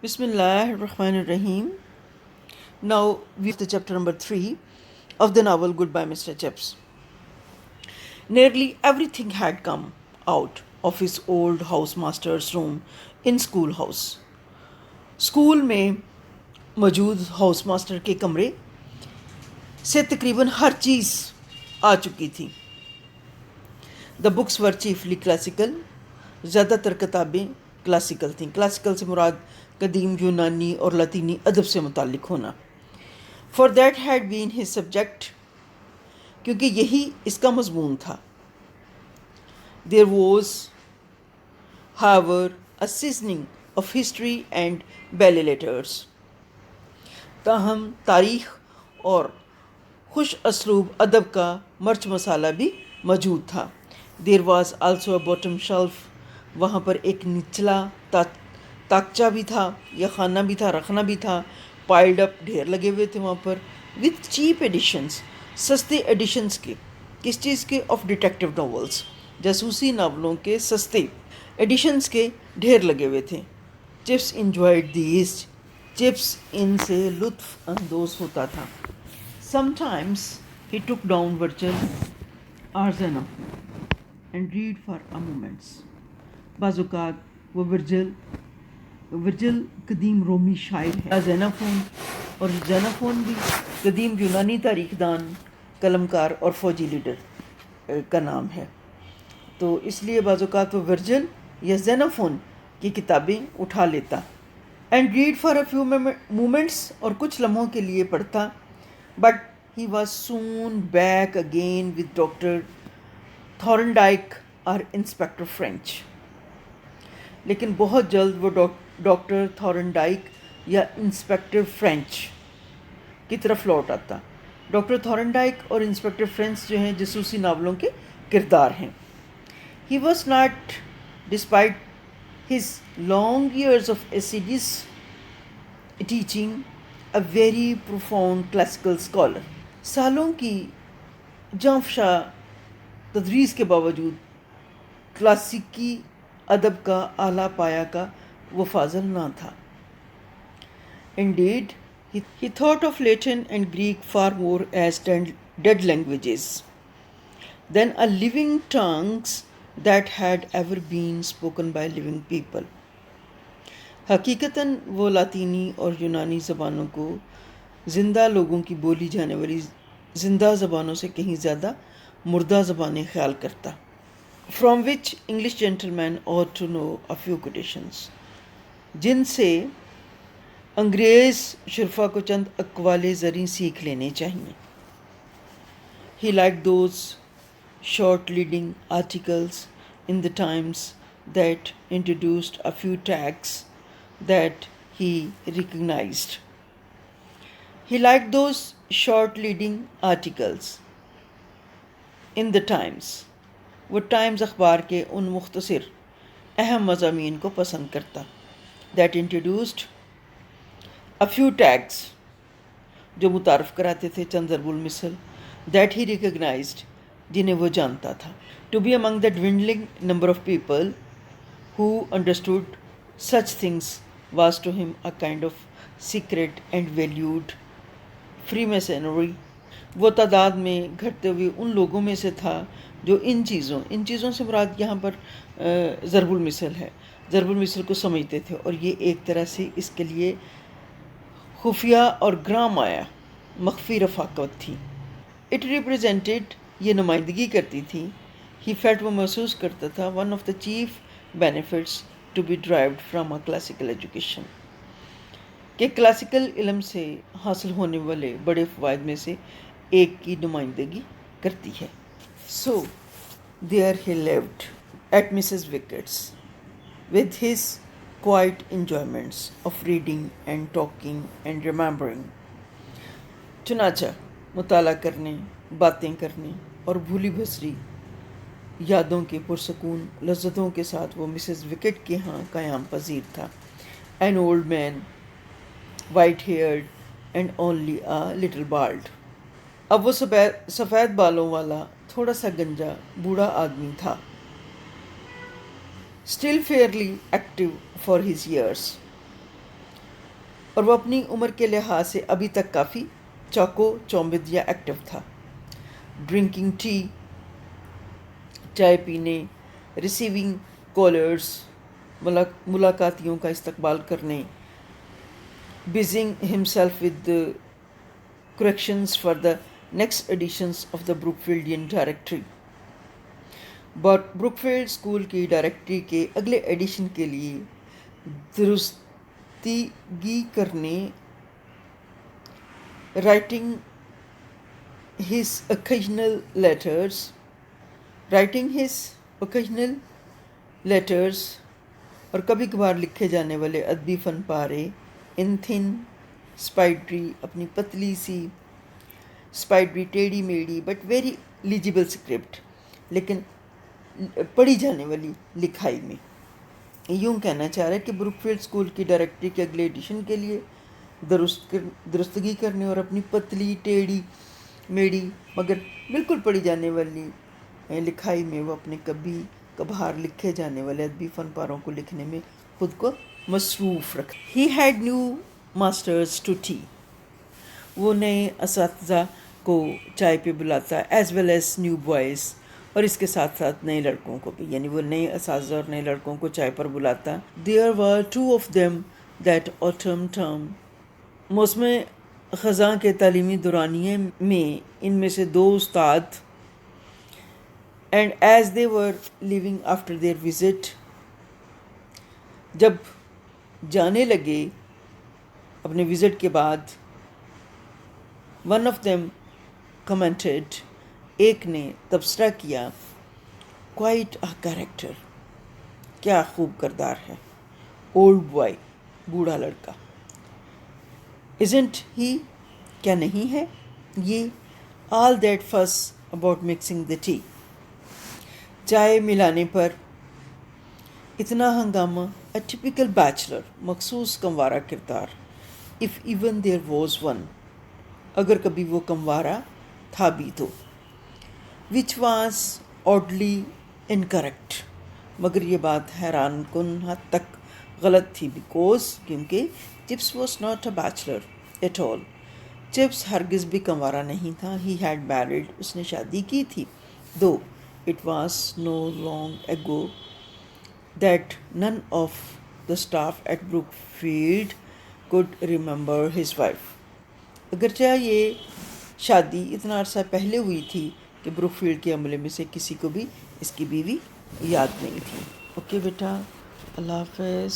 Bismillah ar-Rahman ar-Rahim. Now we have the chapter number 3 of the novel Goodbye Mr. Chips. Nearly everything had come out of his old housemaster's room in schoolhouse. School में मौजूद house master के कमरे से तकरीबन हर चीज़ आ चुकी थी. The books were chiefly classical. ज़्यादातर किताबें क्लासिकल थीं. क्लासिकल से मुराद कदीम यूनानी और लतीनी अदब से मुताल्लिक़ होना. For that had been his subject, क्योंकि यही इसका मजमून था. There was however a seasoning of history and belles lettres. ताहम तारीख़ और खुश असलूब अदब का मर्च मसाला भी मौजूद था. There was also a bottom shelf. वहाँ पर एक निचला ताकचा भी था या खाना भी था, रखना भी था. पाइल्ड अप, ढेर लगे हुए थे वहाँ पर. विथ चीप एडिशंस, सस्ते एडिशंस के. किस चीज़ के? ऑफ डिटेक्टिव नॉवेल्स, जासूसी नावलों के सस्ते एडिशंस के ढेर लगे हुए थे. Chips enjoyed these. चिप्स इनसे लुत्फ़ अंदोज़ होता था. Sometimes he took down Virgil आर्जना and read for a moments. बाज़ात वो वर्जिल कदीम रोमी शायर है. ज़ेनाफ़ोन, और ज़ेनाफ़ोन भी कदीम यूनानी तारीख़दान, कलमकार और फ़ौजी लीडर का नाम है. तो इसलिए बाज़ात वो वर्जिल या ज़ेनाफ़ोन की किताबें उठा लेता. And read for a few moments, और कुछ लम्हों के लिए पढ़ता. But he was soon back again with Doctor Thorndyke और इंस्पेक्टर फ्रेंच. लेकिन बहुत जल्द वो डॉक्टर थॉर्नडाइक या इंस्पेक्टर फ्रेंच की तरफ लौट आता. डॉक्टर थॉर्नडाइक और इंस्पेक्टर फ्रेंच जो हैं जासूसी नावलों के किरदार हैं. He was not, despite his long years of assiduous teaching, a very profound classical scholar. सालों की जांफशा तदरीस के बावजूद क्लासिकी अदब का आला पाया का वो फाजल ना था. Indeed, he thought of Latin and Greek far more as dead languages than a living tongues that had ever been spoken by living people. हकीकतन वो लातीनी और यूनानी ज़बानों को ज़िंदा लोगों की बोली जाने वाली ज़िंदा ज़बानों से कहीं ज़्यादा मुर्दा ज़बानें ख्याल करता. From which English gentlemen ought to know a few quotations, जिनसे अंग्रेज़ शुरफा को चंद अक़वाले ज़री सीख लेने चाहिए. He liked those short leading articles in the Times that introduced a few tags that he recognized. He liked those short leading articles in the Times. वो times अखबार के उन मुख्तसर अहम मज़ामीन को पसंद करता. That introduced a few tags, जो मुतारफ़ कराते थे चंद ज़रबुल मिसल. दैट ही रिकग्नाइज्ड, जिन्हें वो जानता था. To be among the dwindling number of people who understood such things was to him a kind of secret and valued freemasonry. वो तादाद में घटते हुए उन लोगों में से था जो इन चीज़ों से मुराद यहाँ पर ज़रबुल मिसल है. ज़रबुल मिसल को समझते थे, और ये एक तरह से इसके लिए खुफिया और ग्राम आया मख्फी रफ़ाकत थी. इट रिप्रेजेंटेड, ये नुमाइंदगी करती थी. ही फेल्ट, वो महसूस करता था, one of the chief benefits to be derived from a classical education, कि क्लासिकल इल्म से हासिल होने वाले बड़े फ़वाइद में से एक की नुमाइंदगी करती है. So, there he lived at Mrs. Wickett's with his quiet enjoyments of reading and talking and remembering. चुनाचा मुताला करने, बातें करने और भूली भसरी यादों के पुरसकून लज्जतों के साथ वो मिसेस विकेट के यहाँ क़याम पजीर था. An old man, white-haired and only a little bald. अब वो सफ़ेद बालों वाला थोड़ा सा गंजा बूढ़ा आदमी था. Still Fairlie active for his years, اور وہ اپنی عمر کے لحاظ سے ابھی تک کافی چوکو چومبد یا ایکٹیو تھا. ڈرنکنگ ٹی، چائے پینے، ریسیونگ کالرز، ملاقاتیوں کا استقبال کرنے، busying himself with the corrections for the next editions of the Brookfieldian directory. Brookfield school کی ڈائریکٹری کے اگلے ایڈیشن کے لیے درستگی کرنے، writing his occasional letters اور کبھی کبھار لکھے جانے والے ادبی فن پارے ان تھن اسپائڈری، اپنی پتلی سی اسپائڈری ٹیڑھی میڑھی بٹ ویری لیجیبل اسکرپٹ، لیکن پڑھی جانے والی لکھائی میں. یوں کہنا چاہ رہا ہے کہ بروکفیلڈ اسکول کی ڈائریکٹری کے اگلے ایڈیشن کے لیے درستگی کرنے اور اپنی پتلی ٹیڑھی میڑھی مگر بالکل پڑھی جانے والی لکھائی میں وہ اپنے کبھی کبھار لکھے جانے والے ادبی فن پاروں کو لکھنے میں خود کو مصروف رکھتا. He had new masters to tea, وہ نئے اساتذہ کو چائے پہ بلاتا، as well as new boys, اور اس کے ساتھ ساتھ نئے لڑکوں کو بھی، یعنی وہ نئے اساتذہ اور نئے لڑکوں کو چائے پر بلاتا. There were two of them that autumn term، موسم خزاں کے تعلیمی دورانیے میں ان میں سے دو استاد. And as they were leaving after their visit, جب جانے لگے اپنے وزٹ کے بعد، ون آف دیم commented، ایک نے تبصرہ کیا، quite a character، کیا خوب کردار ہے. old boy، بوڑھا لڑکا. isn't he، کیا نہیں ہے یہ. all that fuss about mixing the tea، چائے ملانے پر اتنا ہنگامہ. a typical bachelor، مخصوص کموارہ کردار. if even there was one، اگر کبھی وہ کموارہ تھا بھی تو. which was oddly incorrect، مگر یہ بات حیران کن حد تک غلط تھی. because، کیونکہ chips was not a bachelor at all، chips ہرگز بھی کنوارا نہیں تھا. he had married، اس نے شادی کی تھی. though it was no long ago that none of the staff at Brookfield could remember his wife، اگرچہ یہ شادی اتنا عرصہ پہلے ہوئی تھی کہ بروکفیلڈ کے عملے میں سے کسی کو بھی اس کی بیوی یاد نہیں تھی. اوکے بیٹا، اللہ حافظ.